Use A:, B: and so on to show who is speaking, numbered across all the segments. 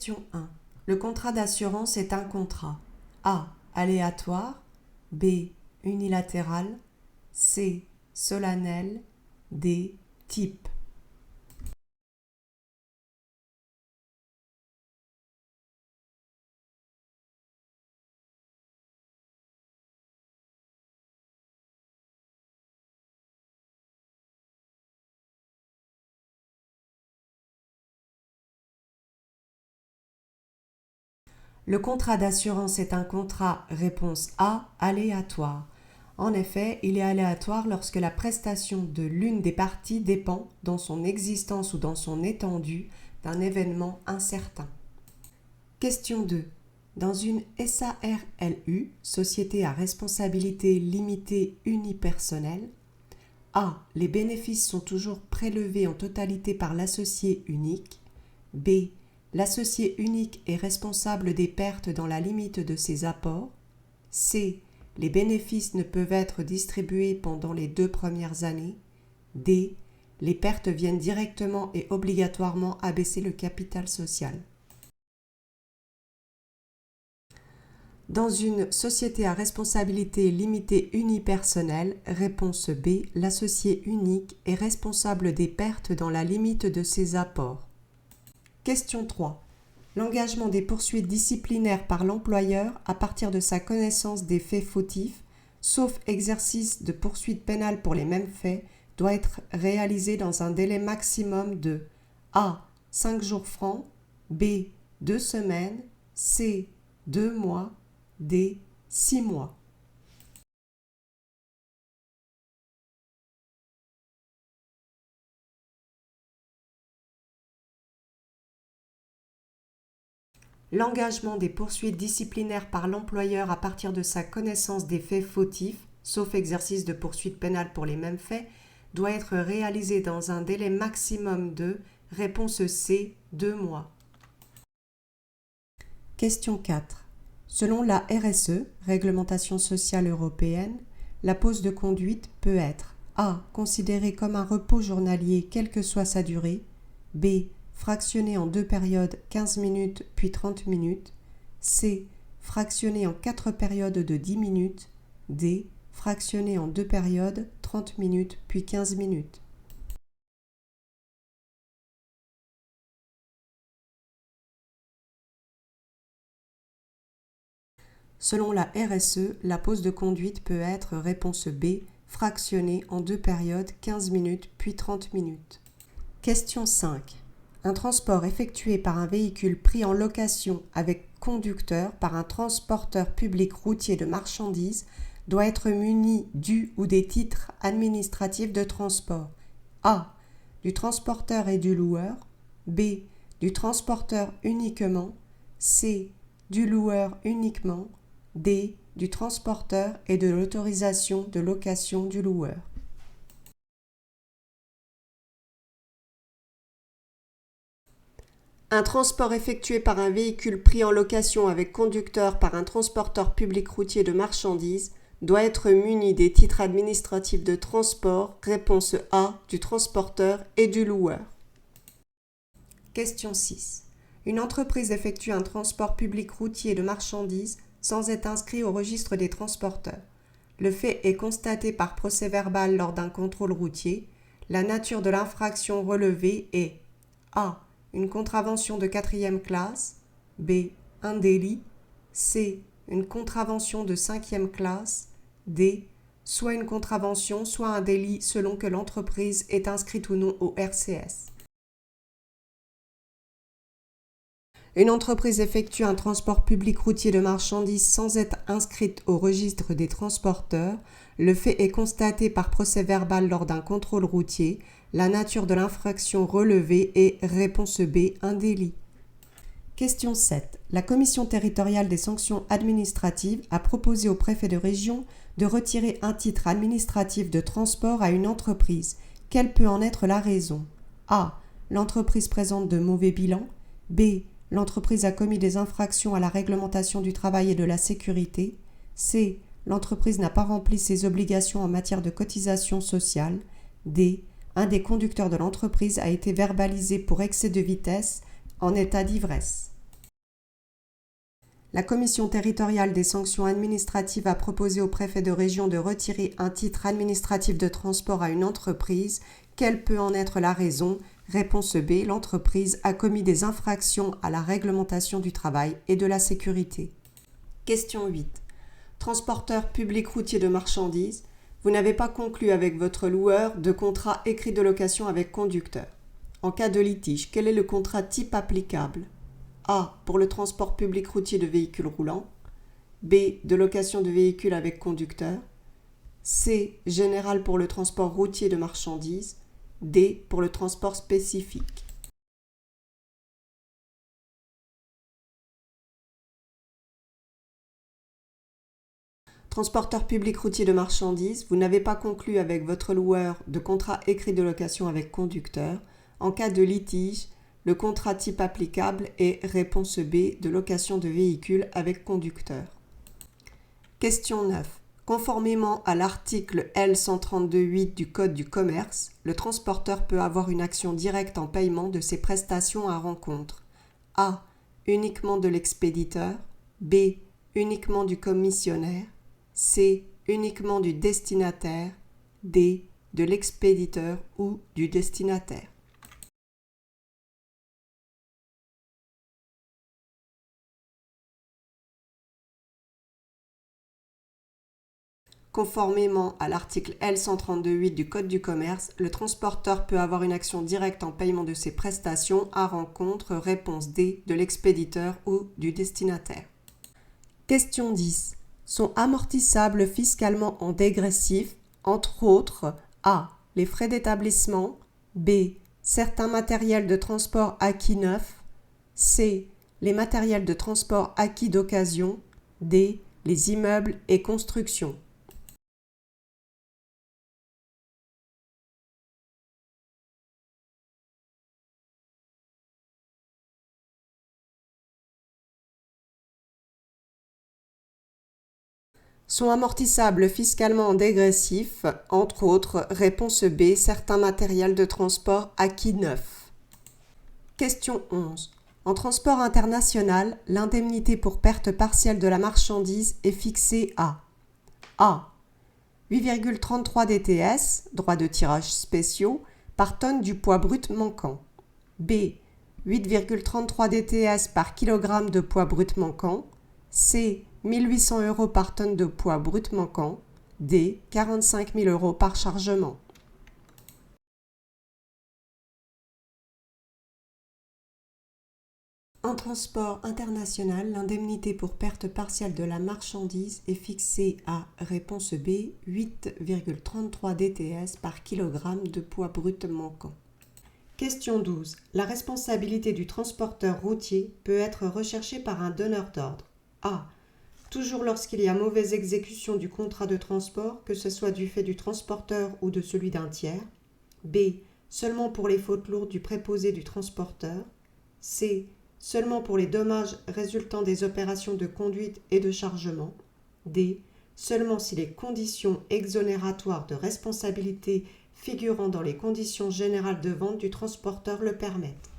A: Question 1. Le contrat d'assurance est un contrat A. Aléatoire, B. Unilatéral, C. Solennel, D. Type. Le contrat d'assurance est un contrat, réponse A, aléatoire. En effet, il est aléatoire lorsque la prestation de l'une des parties dépend, dans son existence ou dans son étendue, d'un événement incertain. Question 2. Dans une SARLU, Société à responsabilité limitée unipersonnelle, A. Les bénéfices sont toujours prélevés en totalité par l'associé unique. B. L'associé unique est responsable des pertes dans la limite de ses apports. C. Les bénéfices ne peuvent être distribués pendant les 2 premières années. D. Les pertes viennent directement et obligatoirement abaisser le capital social. Dans une société à responsabilité limitée unipersonnelle, réponse B, l'associé unique est responsable des pertes dans la limite de ses apports. Question 3. L'engagement des poursuites disciplinaires par l'employeur à partir de sa connaissance des faits fautifs, sauf exercice de poursuites pénales pour les mêmes faits, doit être réalisé dans un délai maximum de A. 5 jours francs, B. 2 semaines, C. 2 mois, D. 6 mois. L'engagement des poursuites disciplinaires par l'employeur à partir de sa connaissance des faits fautifs, sauf exercice de poursuites pénales pour les mêmes faits, doit être réalisé dans un délai maximum de, réponse C, 2 mois. Question 4. Selon la RSE, Réglementation sociale européenne, la pause de conduite peut être A. Considérée comme un repos journalier quelle que soit sa durée, B. Fractionnée en 2 périodes 15 minutes puis 30 minutes, C. Fractionnée en 4 périodes de 10 minutes, D. Fractionnée en 2 périodes 30 minutes puis 15 minutes. Selon la RSE, la pause de conduite peut être, réponse B, fractionnée en 2 périodes 15 minutes puis 30 minutes. Question 5. Un transport effectué par un véhicule pris en location avec conducteur par un transporteur public routier de marchandises doit être muni du ou des titres administratifs de transport. A. Du transporteur et du loueur. B. Du transporteur uniquement. C. Du loueur uniquement. D. Du transporteur et de l'autorisation de location du loueur. Un transport effectué par un véhicule pris en location avec conducteur par un transporteur public routier de marchandises doit être muni des titres administratifs de transport, réponse A, du transporteur et du loueur. Question 6. Une entreprise effectue un transport public routier de marchandises sans être inscrit au registre des transporteurs. Le fait est constaté par procès-verbal lors d'un contrôle routier. La nature de l'infraction relevée est A. Une contravention de 4e classe, B. Un délit, C. Une contravention de 5e classe, D. Soit une contravention, soit un délit selon que l'entreprise est inscrite ou non au RCS. Une entreprise effectue un transport public routier de marchandises sans être inscrite au registre des transporteurs. Le fait est constaté par procès-verbal lors d'un contrôle routier. La nature de l'infraction relevée est, réponse B, un délit. Question 7. La Commission territoriale des sanctions administratives a proposé au préfet de région de retirer un titre administratif de transport à une entreprise. Quelle peut en être la raison? A. L'entreprise présente de mauvais bilans. B. L'entreprise a commis des infractions à la réglementation du travail et de la sécurité. C. L'entreprise n'a pas rempli ses obligations en matière de cotisation sociale. D. Un des conducteurs de l'entreprise a été verbalisé pour excès de vitesse en état d'ivresse. La Commission territoriale des sanctions administratives a proposé au préfet de région de retirer un titre administratif de transport à une entreprise. Quelle peut en être la raison? Réponse B. L'entreprise a commis des infractions à la réglementation du travail et de la sécurité. Question 8. Transporteur public routier de marchandises, vous n'avez pas conclu avec votre loueur de contrat écrit de location avec conducteur. En cas de litige, quel est le contrat type applicable? A. Pour le transport public routier de véhicules roulants. B. De location de véhicules avec conducteur. C. Général pour le transport routier de marchandises. D. Pour le transport spécifique. Transporteur public routier de marchandises, vous n'avez pas conclu avec votre loueur de contrat écrit de location avec conducteur. En cas de litige, le contrat type applicable est réponse B, de location de véhicules avec conducteur. Question 9. Conformément à l'article L132.8 du Code du commerce, le transporteur peut avoir une action directe en paiement de ses prestations à rencontre. A. Uniquement de l'expéditeur. B. Uniquement du commissionnaire. C. Uniquement du destinataire. D. De l'expéditeur ou du destinataire. Conformément à l'article L132.8 du Code du commerce, le transporteur peut avoir une action directe en paiement de ses prestations à rencontre. Réponse D. De l'expéditeur ou du destinataire. Question 10. Sont amortissables fiscalement en dégressif, entre autres, A. Les frais d'établissement. B. Certains matériels de transport acquis neufs. C. Les matériels de transport acquis d'occasion. D. Les immeubles et constructions. Sont amortissables fiscalement en dégressif, entre autres, réponse B, certains matériels de transport acquis neufs. Question 11. En transport international, l'indemnité pour perte partielle de la marchandise est fixée à A. 8,33 DTS, droits de tirage spéciaux, par tonne du poids brut manquant. B. 8,33 DTS par kilogramme de poids brut manquant. C. 1800 € par tonne de poids brut manquant. D. 45 000 € par chargement. En transport international, l'indemnité pour perte partielle de la marchandise est fixée à réponse B, 8,33 DTS par kilogramme de poids brut manquant. Question 12. La responsabilité du transporteur routier peut être recherchée par un donneur d'ordre. A. Toujours lorsqu'il y a mauvaise exécution du contrat de transport, que ce soit du fait du transporteur ou de celui d'un tiers. B. Seulement pour les fautes lourdes du préposé du transporteur. C. Seulement pour les dommages résultant des opérations de conduite et de chargement. D. Seulement si les conditions exonératoires de responsabilité figurant dans les conditions générales de vente du transporteur le permettent.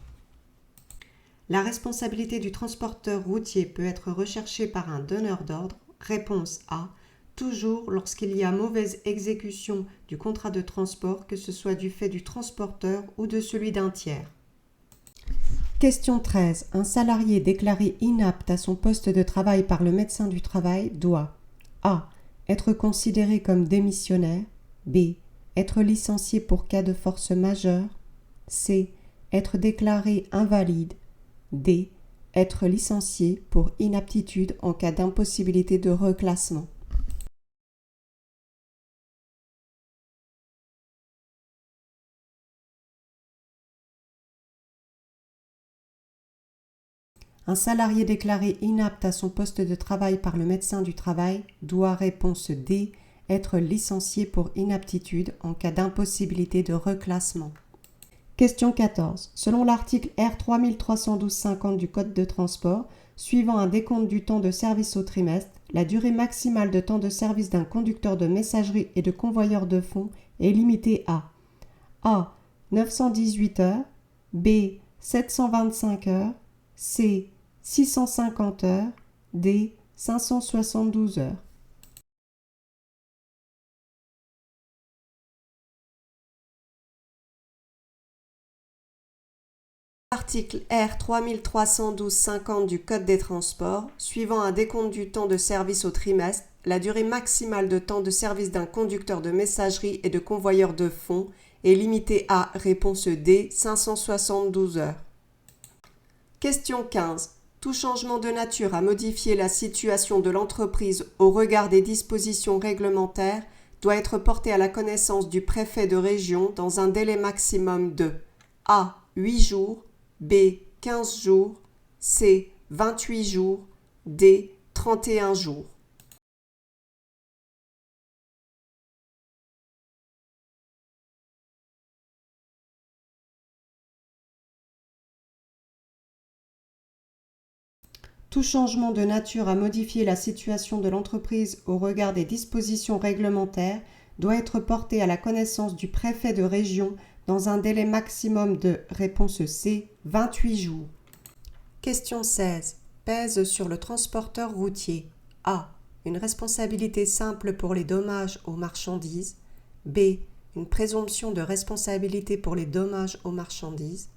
A: La responsabilité du transporteur routier peut être recherchée par un donneur d'ordre. Réponse A. Toujours lorsqu'il y a mauvaise exécution du contrat de transport, que ce soit du fait du transporteur ou de celui d'un tiers. Question 13. Un salarié déclaré inapte à son poste de travail par le médecin du travail doit A. Être considéré comme démissionnaire. B. Être licencié pour cas de force majeure. C. Être déclaré invalide. D. Être licencié pour inaptitude en cas d'impossibilité de reclassement. Un salarié déclaré inapte à son poste de travail par le médecin du travail doit, réponse D, être licencié pour inaptitude en cas d'impossibilité de reclassement. Question 14. Selon l'article R 3312-50 du Code de transport, suivant un décompte du temps de service au trimestre, la durée maximale de temps de service d'un conducteur de messagerie et de convoyeur de fonds est limitée à A. 918 heures, B. 725 heures, C. 650 heures, D. 572 heures. Article R 3312-50 du Code des transports, suivant un décompte du temps de service au trimestre, la durée maximale de temps de service d'un conducteur de messagerie et de convoyeur de fonds est limitée à réponse D 572 heures. Question 15. Tout changement de nature à modifier la situation de l'entreprise au regard des dispositions réglementaires doit être porté à la connaissance du préfet de région dans un délai maximum de A. 8 jours, B. 15 jours, C. 28 jours, D. 31 jours. Tout changement de nature à modifier la situation de l'entreprise au regard des dispositions réglementaires doit être porté à la connaissance du préfet de région dans un délai maximum de réponse C, 28 jours. Question 16. Pèse sur le transporteur routier A. Une responsabilité simple pour les dommages aux marchandises. B. Une présomption de responsabilité pour les dommages aux marchandises.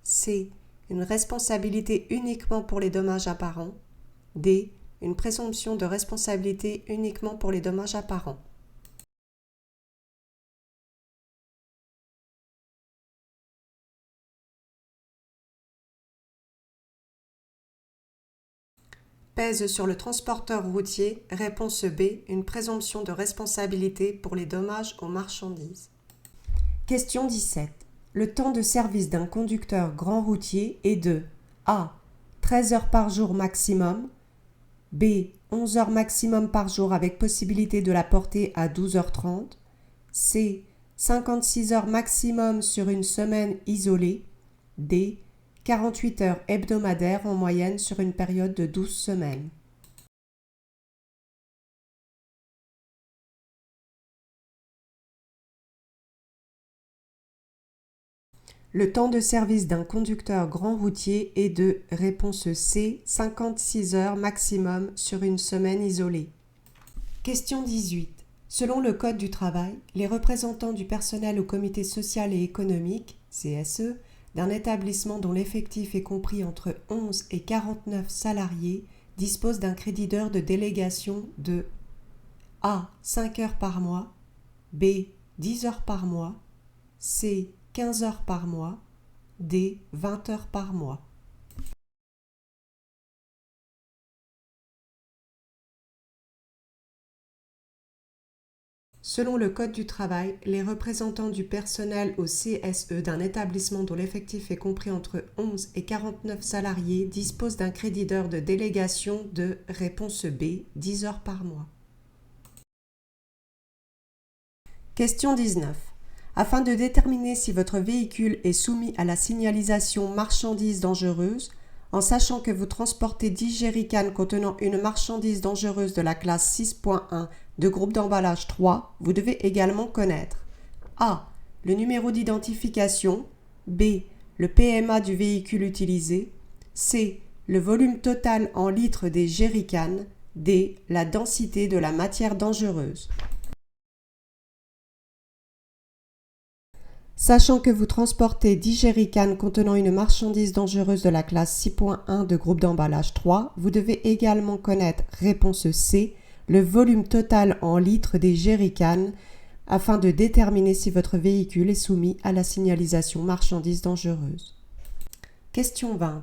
A: C. Une responsabilité uniquement pour les dommages apparents. D. Une présomption de responsabilité uniquement pour les dommages apparents. Pèse sur le transporteur routier, réponse B, une présomption de responsabilité pour les dommages aux marchandises. Question 17. Le temps de service d'un conducteur grand routier est de A. 13 heures par jour maximum, B. 11 heures maximum par jour avec possibilité de la porter à 12h30, C. 56 heures maximum sur une semaine isolée, D. 48 heures hebdomadaires en moyenne sur une période de 12 semaines. Le temps de service d'un conducteur grand routier est de réponse C, 56 heures maximum sur une semaine isolée. Question 18. Selon le Code du travail, les représentants du personnel au comité social et économique, CSE, d'un établissement dont l'effectif est compris entre 11 et 49 salariés disposent d'un crédit d'heures de délégation de A. 5 heures par mois, B. 10 heures par mois, C. 15 heures par mois, D. 20 heures par mois. Selon le Code du travail, les représentants du personnel au CSE d'un établissement dont l'effectif est compris entre 11 et 49 salariés disposent d'un crédit d'heures de délégation de réponse B, 10 heures par mois. Question 19. Afin de déterminer si votre véhicule est soumis à la signalisation marchandise dangereuse, en sachant que vous transportez 10 jerrycans contenant une marchandise dangereuse de la classe 6.1 de groupe d'emballage 3, vous devez également connaître A. Le numéro d'identification, B. Le PMA du véhicule utilisé, C. Le volume total en litres des jerrycans, D. La densité de la matière dangereuse. Sachant que vous transportez 10 jerrycans contenant une marchandise dangereuse de la classe 6.1 de groupe d'emballage 3, vous devez également connaître réponse C, le volume total en litres des jerrycans afin de déterminer si votre véhicule est soumis à la signalisation marchandise dangereuse. Question 20.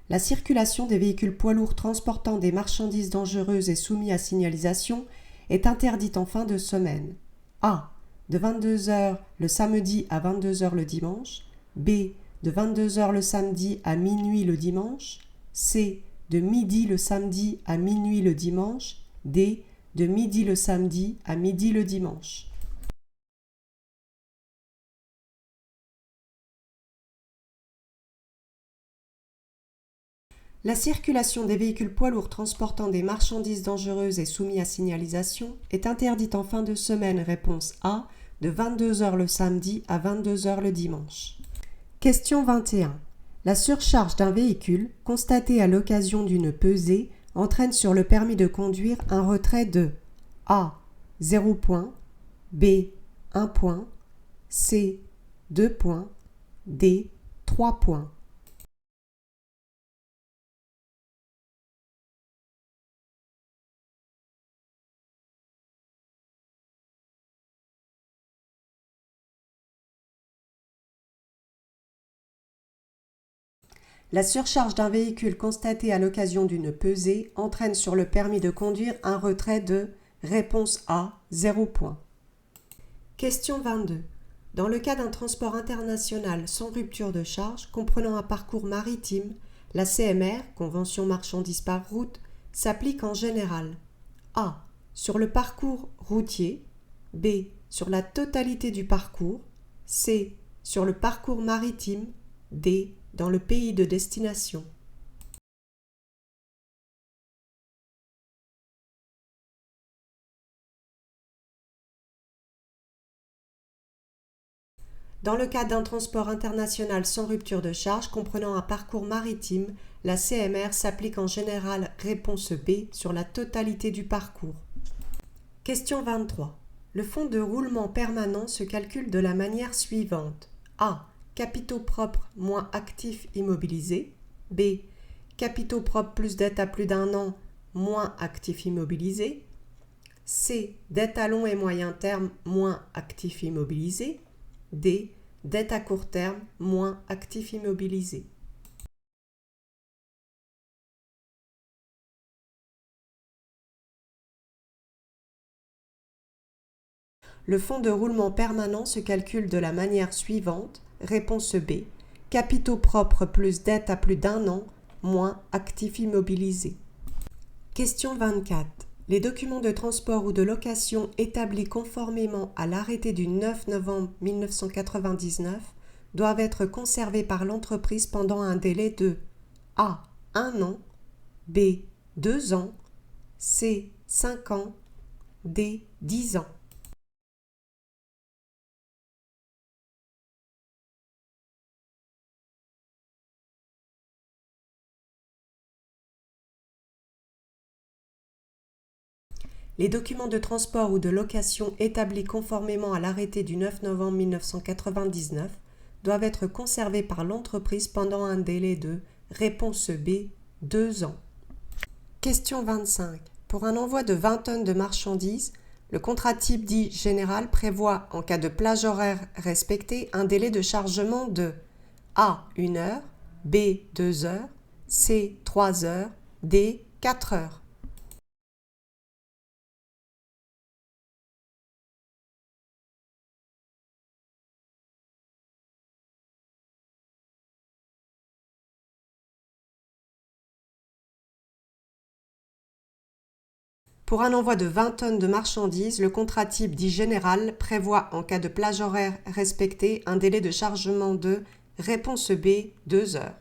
A: La circulation des véhicules poids lourds transportant des marchandises dangereuses et soumis à signalisation est interdite en fin de semaine. A. De 22h le samedi à 22h le dimanche, B. De 22h le samedi à minuit le dimanche, C. De midi le samedi à minuit le dimanche, D. De midi le samedi à midi le dimanche. La circulation des véhicules poids lourds transportant des marchandises dangereuses et soumis à signalisation est interdite en fin de semaine, réponse A, de 22h le samedi à 22h le dimanche. Question 21. La surcharge d'un véhicule, constatée à l'occasion d'une pesée, entraîne sur le permis de conduire un retrait de A. 0 points, B. 1 point, C. 2 points, D. 3 points. La surcharge d'un véhicule constatée à l'occasion d'une pesée entraîne sur le permis de conduire un retrait de réponse A, 0 point. Question 22. Dans le cas d'un transport international sans rupture de charge comprenant un parcours maritime, la CMR, convention marchandises par route, s'applique en général A. Sur le parcours routier, B. Sur la totalité du parcours, C. Sur le parcours maritime, D. Dans le pays de destination. Dans le cas d'un transport international sans rupture de charge comprenant un parcours maritime, la CMR s'applique en général réponse B sur la totalité du parcours. Question 23. Le fonds de roulement permanent se calcule de la manière suivante. A. Capitaux propres moins actifs immobilisés. B. Capitaux propres plus dette à plus d'un an moins actifs immobilisés. C. Dette à long et moyen terme moins actifs immobilisés. D. Dette à court terme moins actifs immobilisés. Le fonds de roulement permanent se calcule de la manière suivante. Réponse B. Capitaux propres plus dette à plus d'un an moins actifs immobilisés. Question 24. Les documents de transport ou de location établis conformément à l'arrêté du 9 novembre 1999 doivent être conservés par l'entreprise pendant un délai de A. 1 an, B. 2 ans, C. 5 ans, D. 10 ans. Les documents de transport ou de location établis conformément à l'arrêté du 9 novembre 1999 doivent être conservés par l'entreprise pendant un délai de réponse B, 2 ans. Question 25. Pour un envoi de 20 tonnes de marchandises, le contrat type dit général prévoit, en cas de plage horaire respectée, un délai de chargement de A. 1 heure, B. 2 heures, C. 3 heures, D. 4 heures. Pour un envoi de 20 tonnes de marchandises, le contrat type dit général prévoit, en cas de plage horaire respectée, un délai de chargement de réponse B, 2 heures.